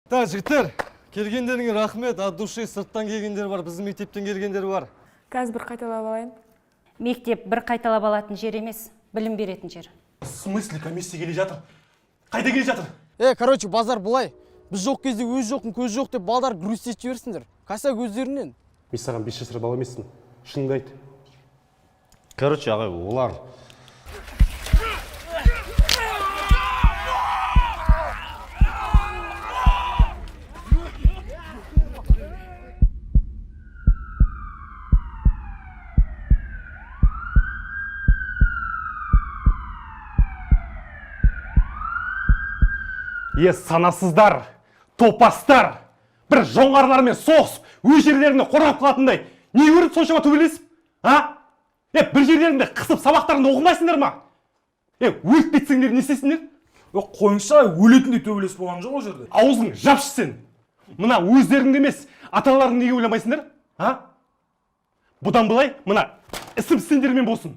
Та жігіттер, келгендеріңе рахмет. От души сырттан келгендер бар, біздің мектептен келгендер бар. Қазір бір қайталап алайын. Мектеп бір қайталап алатын жер емес, білім беретін жер. В смысле комиссия келе жатыр? Қайда келе жатыр? Короче, базар былай. Біз жоқ кезде өз жоқтың көз жоқ деп балдар грустетіп жіберсіңдер. Қайса көздерінен. Мен саған 5 жасар бала емеспін. Шыныңды айт. Короче, ағай, олар Санасыздар, топастар, бір жоңғарлармен соғыс, өз жерлеріне қорғап қалатындай, не көріп соншама төбелесіп? Бір жерлерінде қысып сабақтарында оқымайсыңдар ма? Өліп кетсеңдер не істейсіңдер? Қойыңша өлетіндей төбелес болған жоқ ол жерде. Аузың жапшы сен. Мына өздеріңді емес, аталарың неге ойламайсыңдар? Бұдан былай мына ісім сендермен болсын.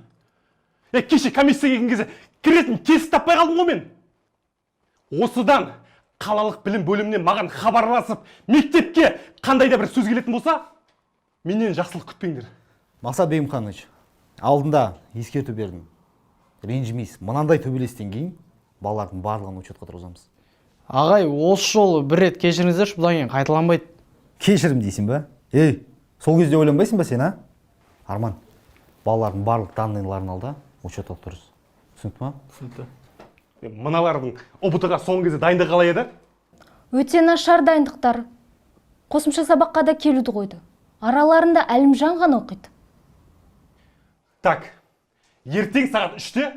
Кеше комиссия келген кезде кіретін кесіп таппай қалдым ғой мен. Осыдан қалалық білім бөлімінен маған хабарласып, мектепке қандай да бір сөз келетін болса, менен жақсылық күтпеңдер. Мақсат Бегімханович, алдында ескерту бердім. Ренжімейсіз, мынандай төбелестен кейін балалардың барлығын учетқа тұрғызамыз. Ағай, осы жолы бір рет кешіріңіздерші, бұдан кейін қайталанбайды. Кешірім дейсің ба? Сол кезде ойланбайсың ба сен, Арман, балалардың барлық данныйларын алда учетқа тұрыз. Түсінікті ма? Түсінікті. Мыналардың ұбытыға соңғы кезде дайындық қалай еді? Өте нашар дайындықтар. Қосымша сабаққа да келуді қойды. Араларында Әлімжан ғана оқиды. Так, ертең сағат 3-те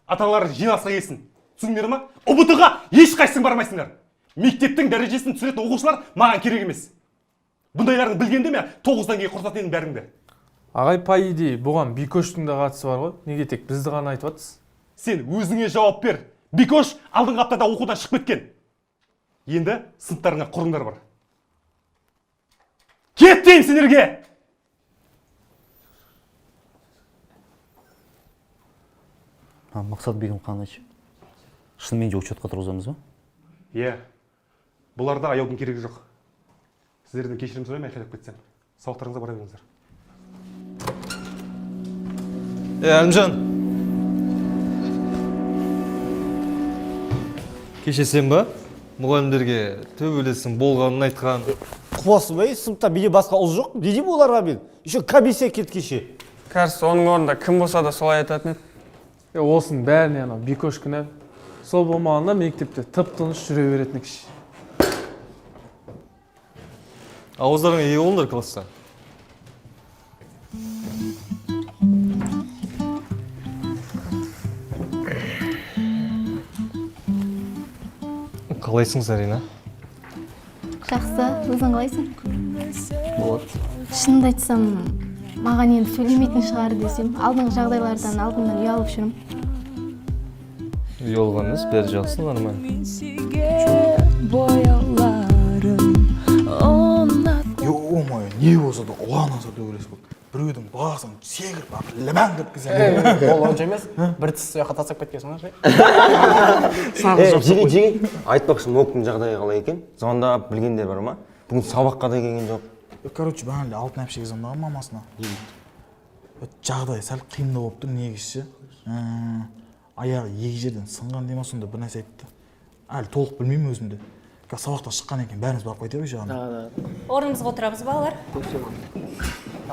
аталары жиналысқа келсін. Түсіндіңдер ма? ұбытыға ешқайсың бармайсыңдар. Мектептің дәрежесін түсіретін оқушылар маған керек емес. Бұндайлардың білгенде мен 9-дан кейін құртатын едім бәріңді. Ағай, по идее, бұған Бикоштың да қатысы бар ғой. Неге тек бізді ғана айтып жатсыз? Сен өзіңе жауап бер. Бикош алдыңғы аптада оқудан шығып кеткен. Енді сыныптарыңа құрыңдар бар. Кет деймін сендерге! Мақсат Бегімханович, шынымен де учетқа тұрғызамыз ба? Бұларда аяудың керегі жоқ. Сіздерден кешірім сұраймын, айқайлап кетсем. Сауықтарыңызға бара беріңіздер. Әлімжан. Кеше сен ба? Мұғалімдерге төбелесің болғанын айтқан. Құбасы бай, сыныпта биде басқа ұл жоқ, не деймін оларға мен? Еще комиссия келді кеше. Кәрісі оның орнында кім болса да солай айтатын еді. Осының бәріне анау Бикош кінәлі. Сол болмағанда мектепте тып-тыныш жүре беретін кіші. Ауыздарыңа ие болыңдар класста. Қалайсың, Зарина? Жақсы, өзің қалайсың? Болады. Шынымды айтсам, маған енді сөйлемейтін шығар десем, алдыңғы жағдайлардан алдымнан ұялып жүрмін. Ұялған емес, бәрі жақсы, нормально. Омай, не болса да ұланаса төбелес болды. Біреудің басын сегіріп, ләмән кеткізен. Ол онша емес, бір тіс сояққа тасып кеткесің ше. Жеге, айтпақшы моктың жағдайы қалай екен? Звондап білгендер бар ма? Бүгін сабаққа да келген жоқ. Короче, бәңілі алтын әпшеге звондаған мамасына. Жағдай сәл қиында болып тұр, негізші. Аяғы екі жерден сынған дема сонда бір нәрсе айтты. Әлі толық білмеймін өзімді. Сабақта шыққан екен, бәріміз барып қайтайық жағында. Орнымызға отырамыз, балалар.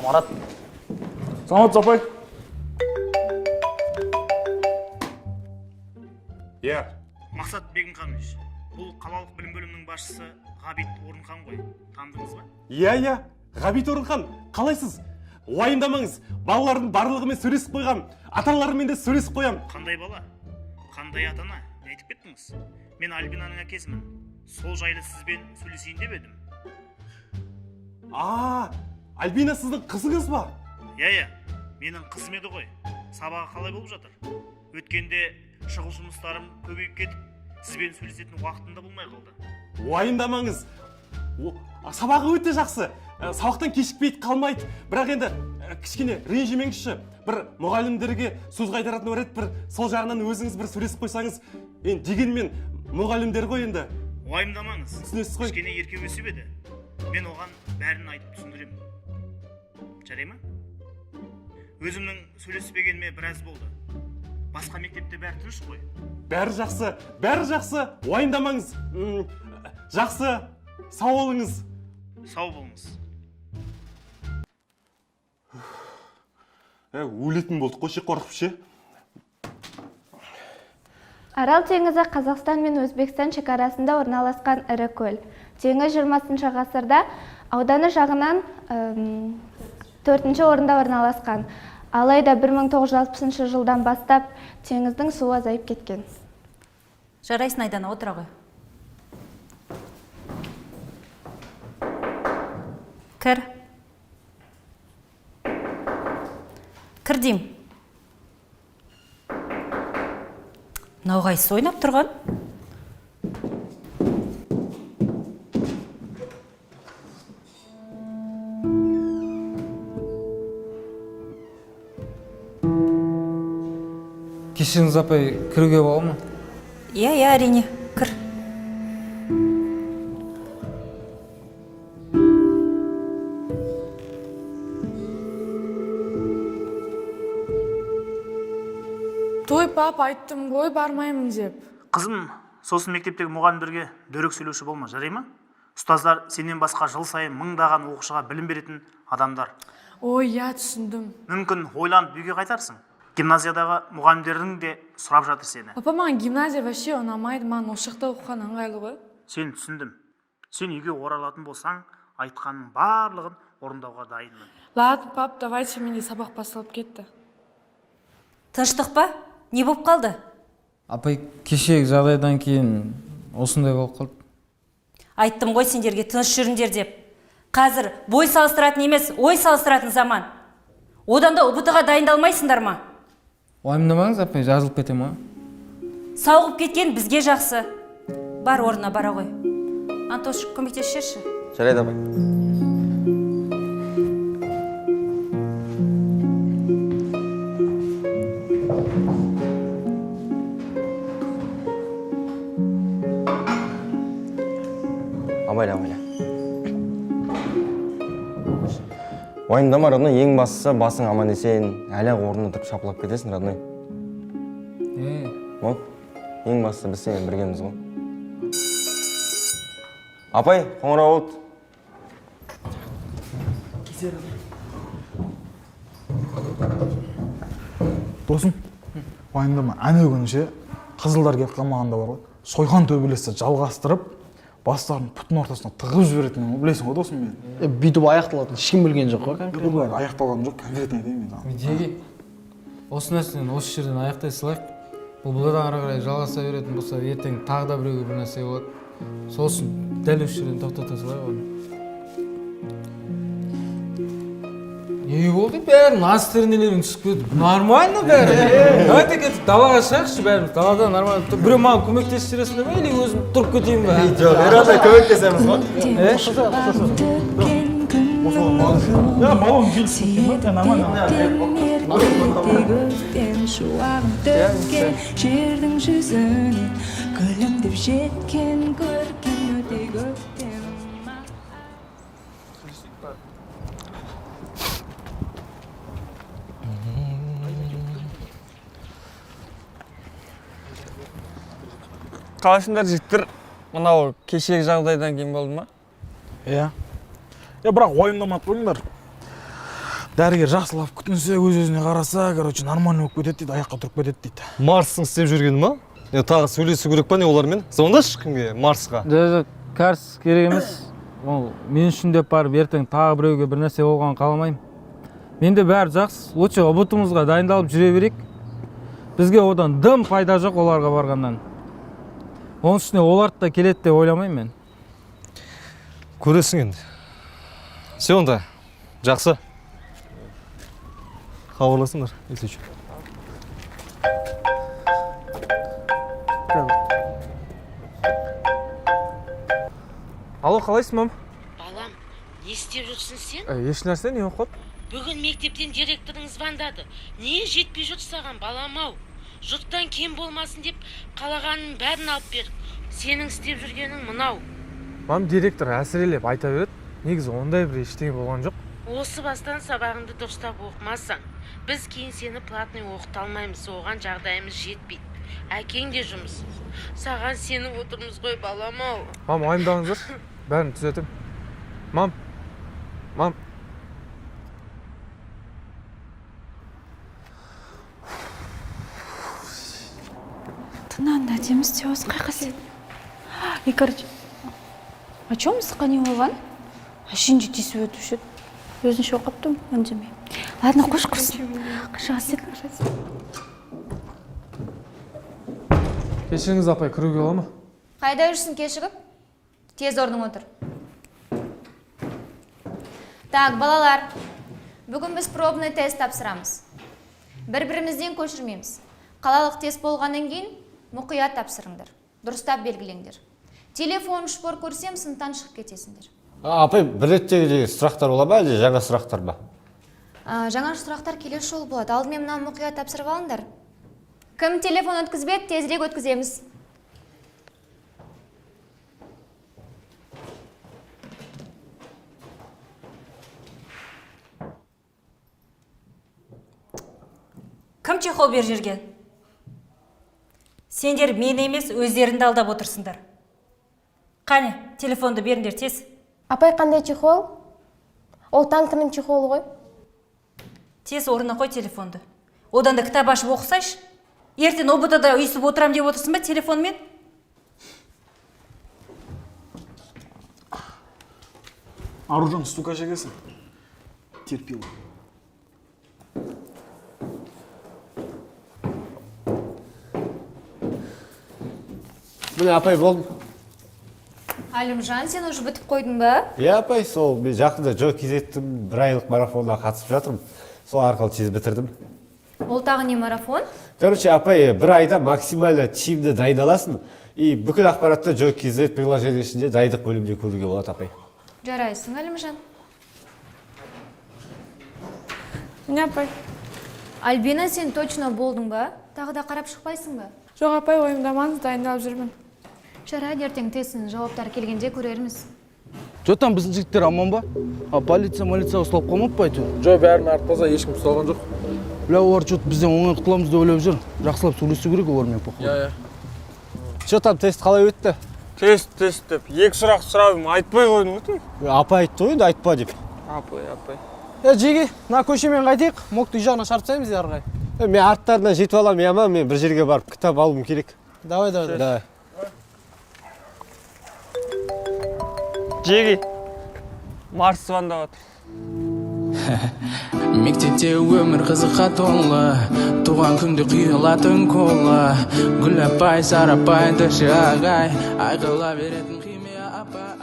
Марат. Саламат апай. Мақсат Бегімханович, бұл қалалық білім бөлімінің басшысы Ғабит Орынхан ғой. Таныдыңыз ба? Ғабит Орынхан, қалайсыз? Уайымдамаңыз, балалардың барлығымен сөйлесіп қойғам, аталарымен де сөйлесіп қоям. Қандай бала? Қандай атана? Не айтып кеттіңіз? Мен Альбинаның әкесімін. Сол жайлы сізбен сөйлесейін деп едім. Альбина сіздің қызыңыз ба? Менің қызым еді ғой. Сабағы қалай болып жатыр? Өткенде шұғыл жұмыстарым көбейіп кетіп, сізбен сөйлесетін уақытында болмай қалды. Уайымдамаңыз. Сабағы өте жақсы. Сабақтан кешікпейді, қалмайды. Бірақ енді кішкене ренжімеңізші. Бір мұғалімдерге сөз қайтаратын бар еді, бір сол жағынан өзіңіз бір сөйлесіп қойсаңыз, дегенмен мұғалімдер ғой енді. Уайымдамаңыз. Түсінесіз ғой. Кішкене еркек өсіп еді. Мен оған бәрін айтып түсіндіремін. Жарай ма? Өзімнің сөйлеспегеніме біраз болды. Басқа мектепте бәрі тыныш қой. Бәрі жақсы. Уайымдамаңыз. Жақсы. Сау болыңыз. Сау болыңыз. Өлетін болдық қойшы қорқып ше. Арал теңізі Қазақстан мен Өзбекстан шекарасында орналасқан ірі көл. Теңіз 20 ғасырда ауданы жағынан 4-ші орында орналасқан. Алайда 1960 жылдан бастап теңіздің суы азайып кеткен. Жарайсың, Айдана, отыра ғой. Кір. Кір дейм. Мынау қайсы ойнап тұрған? Кешіріңіз апай, кіруге бола ма? Иә, әрине, кір. Той пап, айттым ғой, бармаймын деп. Қызым, сосын мектептегі мұғалімдерге дөрекі сөйлеуші болма, жарай ма? Ұстаздар сенен басқа жыл сайын мыңдаған оқушыға білім беретін адамдар. Ой, я түсіндім. Мүмкін ойланып үйге қайтарсың. Гимназиядағы мұғалімдердің де сұрап жатыр сені. Папа, маған гимназия вообще ұнамайды, маған осы жақта оқыған ыңғайлы ғой. Сен түсіндім. Сен үйге оралатын болсаң, айтқанның барлығын орындауға дайынмын. Ладно, пап, давайте, менде сабақ басталып кетті. Тыныштық па? Не болып қалды? Апай, кешегі жағдайдан кейін осындай болып қалды. Айттым ғой сендерге тыныш жүріңдер деп. Қазір бой салыстыратын емес, ой салыстыратын заман. Одан да ұбытыға дайындалмайсыңдар ма? Уайымдамаңыз, апай, жазылып кете ма? Сауығып кеткен бізге жақсы. Бар орнына бара ғой. Антош, көмектесші. Жарайды апай. Абайла. Уайымдама, родной, ең бастысы басың аман есен, әлі орнына тұрып шапылап кетесің, родной. Вот, ең бастысы біз сенен біргеміз ғой. Апай, қоңырау болды. Досым, уайымдама, әне күнше қызылдар келіп қалмағанда бар ғой, сойқан төбелесті жалғастырып, бастарын пұтын ортасына тығып жіберетін, білесің ғой досым мен. Бүйтіп аяқталатын ешкім білген жоқ қой. Бұлар аяқталған жоқ, конкретно айтайын мен. Деге, осы нәрсені осы жерден аяқтай салайық. Бұл бұладан ары қарай жалғаса беретін болса, ертең тағы да біреуге бір нәрсе болады. Сосын дәл осы жерден тоқтата салайық оны. Не болды? Бәрін астернелерің түсіп кетіп. Нормально бәрі. Давайте кетіп далаға шығайықшы бәріміз. Далада нормально. Біреу маған көмектесіп жүресіңдер ме, или өзім тұрып кетейін бе? Жоқ, ерандай көмектесеміз ғой. Ya balon gitsin, nормально. Жердің жүзіне күлімдеп жеткен көрген өте көктем. Қалайсыңдар жігіттер? Мынау кешегі жағдайдан кейін болды ма? Иә. Бірақ уайымдамай қойыңдар. Дәрігер жақсылап күтінсе, өз-өзіне қараса, короче, нормально болып кетеді дейді, аяққа тұрып кетеді дейді. Марстың істеп жүргені ма? Тағы сөйлесу керек па не олармен? Звондашы кімге? Марсқа. Жоқ, қарс керек емес. Ол мен үшін деп барып ертең тағы біреуге бір нәрсе болған қаламаймын. Менде бәрі жақсы. Лучше ұбытымызға дайындалып жүре берейік. Бізге одан дым пайда жоқ оларға барғаннан. Оның үстіне оларды да келеді деп ойламаймын мен. Көресің енді. Все онда. Жақсы. Хабарласыңдар, если что. Алло, қалайсың, мам? Балам, не істеп жүрсің сен? Еш нәрсе, не оқып? Бүгін мектептен директорың звондады. Не жетпей жүр саған, балам ау? Жұрттан кем болмасын деп қалағанның бәрін алып бер. Сенің істеп жүргенің мынау. Мам, директор әсірелеп айта береді. Негізі ондай бір ештеңе болған жоқ. Осы бастан сабағыңды дұрыстап оқымасаң, біз кейін сені платный оқыта алмаймыз, оған жағдайымыз жетпейді. Әкең де жұмыс. Саған сеніп отырмыз ғой, балам-ау. Мам, уайымдаңыздар. Бәрін түзетем. Мам. Тынанда әдемі істеп осы қайқа сен. Короче, а чё мысыққа не болған? Әшейінде тесіп өтіп жүрді. Өзінше оқаптым, үндемей. Ладно, қош құрсын. Қашасы. Кешіріңіз апай, кіруге бола ма? Қайда жүрсің кешігіп? Тез орның отыр. Так, балалар, бүгін біз пробный тест тапсырамыз. Бір-бірімізден көшірмейміз. Қалалық тест болғаннан кейін мұқият тапсырыңдар. Дұрыстап белгілеңдер. Телефон шпор көрсем, сыныптан шығып кетесіңдер. Апай, бір реттегі сұрақтар бола ма, әлде жаңа сұрақтар ба? Жаңа сұрақтар келесі жолы болады. Алдымен мынаны мұқият тапсырып алыңдар. Кім телефон өткізбеді, тезірек өткіземіз. Кім чехол бер жерге? Сендер мені емес, өздеріңді алдап отырсыңдар. Қане, телефонды беріңдер тез. Апай, қандай чехол? Ол танкінің чехолы ғой. Тез орнына қой телефонды. Одан да кітап ашып оқысайшы. Ертең ОБТ-да үйсіп отырам деп отырсың ба телефонмен? Аружан, стука жегесің. Терпил. Міне, апай, болдым. Әлімжан, сен уже бітіп қойдың ба? Апай, сол мен жақында Джо Кезеттің бір айлық марафонына қатысып жатырмын. Сол арқылы тез бітірдім. Ол тағы не марафон? Короче, апай, бір айда максимально тиімді дайындаласың. И бүкіл ақпаратты Джо Кезет приложение ішінде дайындық бөлімінде көруге болады, апай. Жарайсың, Әлімжан. Не, апай? Альбина, сен точно болдың ба? Тағы да қарап шықпайсың ба? Жоқ, апай, ойымдамаңыз, дайындалып жүрмін. Жарайды, ертең тестінің жауаптары келгенде көрерміз. Жотан біздің жігіттер аман ба? Полиция ұсталып қалмап па әйтеуір? Жо, бәрін артпаса ешкім ұсталған жоқ. Бля, олар жот бізден оңай құтыламыз деп ойлап жүр. Жақсылап сөйлесу керек олармен походу. Жотан, тест қалай өтті? Тест деп. Екі сұрақ сұрағым айтпай қойдың өте? Апай айтты ғой, айтпа деп. Апай. Жеге, мына көшемен қайтайық, моқты үй жағына шарт тастаймыз арғай. Мен арттарынан жетіп аламын, яма, мен бір жерге барып кітап алуым керек. Давай. Жеге, Марс звондап отыр. Мектепте өмір қызыққа толы, туған күнде құйылатын кола, гүл апай, сары апай, дұршы ағай, айқыла беретін химия апай.